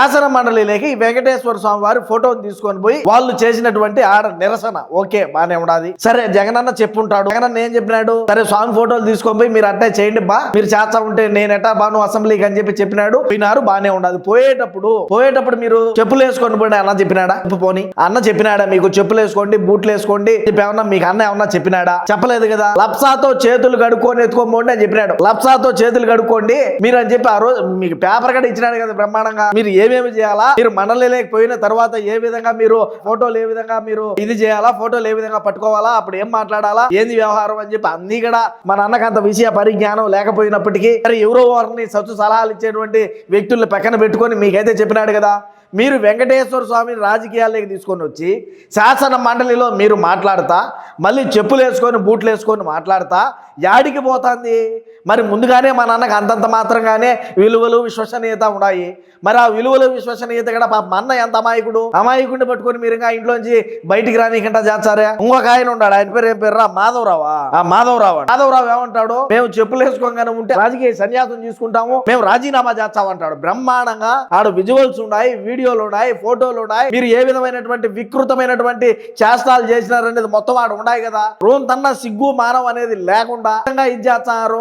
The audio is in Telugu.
శాసన మండలిలోకి వెంకటేశ్వర స్వామి వారి ఫోటోని తీసుకొని పోయి వాళ్ళు చేసినటువంటి ఆడ నిరసన ఓకే బానే ఉండాది. సరే జగనన్న చెప్పుంటాడు, జగనన్న ఏం చెప్పినాడు, సరే స్వామి ఫోటోలు తీసుకొని పోయి మీరు అట్టే చేయండి బా, మీరు చేస్తా ఉంటే నేను ఎట్టా బాను అసెంబ్లీకి అని చెప్పినాడు. పోయినారు బానే ఉండదు. పోయేటప్పుడు మీరు చెప్పులు వేసుకొని పోయి అన్న చెప్పినాడా? పోని అన్న చెప్పినాడా మీకు చెప్పులు వేసుకోండి బూట్లు వేసుకోండి ఏమన్నా మీకు అన్న ఏమన్నా చెప్పినాడా? చెప్పలేదు కదా. లప్సాతో చేతులు కడుక్కొని ఎత్తుకోండి అని చెప్పినాడు. లప్సాతో చేతులు కడుక్కోండి మీరు అని చెప్పి ఆ రోజు మీకు పేపర్ కూడా ఇచ్చినాడు కదా బ్రహ్మాండంగా. మీరు ఏమేమి చేయాలా, మీరు మండలిలోకి పోయిన తర్వాత ఏ విధంగా మీరు ఫోటోలు ఏ విధంగా మీరు ఇది చేయాలా, ఫోటోలు ఏ విధంగా పట్టుకోవాలా, అప్పుడు ఏం మాట్లాడాలా, ఏంది వ్యవహారం అని చెప్పి అన్ని కూడా మన అన్నకు అంత విషయ పరిజ్ఞానం లేకపోయినప్పటికీ మరి ఎవరో వారిని సచ్చు సలహాలు ఇచ్చేటువంటి వ్యక్తుల్ని పక్కన పెట్టుకొని మీకైతే చెప్పినాడు కదా. మీరు వెంకటేశ్వర స్వామిని రాజకీయాల్లోకి తీసుకొని వచ్చి శాసన మండలిలో మీరు మాట్లాడతా మళ్ళీ చెప్పులు వేసుకొని బూట్లు వేసుకొని మాట్లాడతా యాడికి పోతుంది? మరి ముందుగానే మా నాన్నకు అంతంత మాత్రంగానే విలువలు విశ్వసనీయత ఉన్నాయి. మరి ఆ విలువలు విశ్వసనీయత కూడా పాప అన్న ఎంత అమాయకుడిని పట్టుకొని మీరు ఇంకా ఇంట్లోంచి బయటికి రానికంటా చేస్తారా? ఇంకొక ఆయన ఉన్నాడు, ఆయన పేరు ఏం పేరు? మాధవరావా? మాధవరావు ఏమంటాడు, మేము చెప్పులు వేసుకోగానే ఉంటే రాజకీయ సన్యాసం తీసుకుంటాము, మేము రాజీనామా చేస్తామంటాడు. బ్రహ్మాండంగా ఆడు విజువల్స్ ఉన్నాయి, వీడియోలు ఉన్నాయి, ఫోటోలు ఉన్నాయి. మీరు ఏ విధమైనటువంటి వికృతమైనటువంటి చేష్టాలు చేసినారనేది మొత్తం ఆడు ఉన్నాయి కదా. రోన్ తన్న సిగ్గు మానం అనేది లేకుండా ఇది చేస్తున్నారు.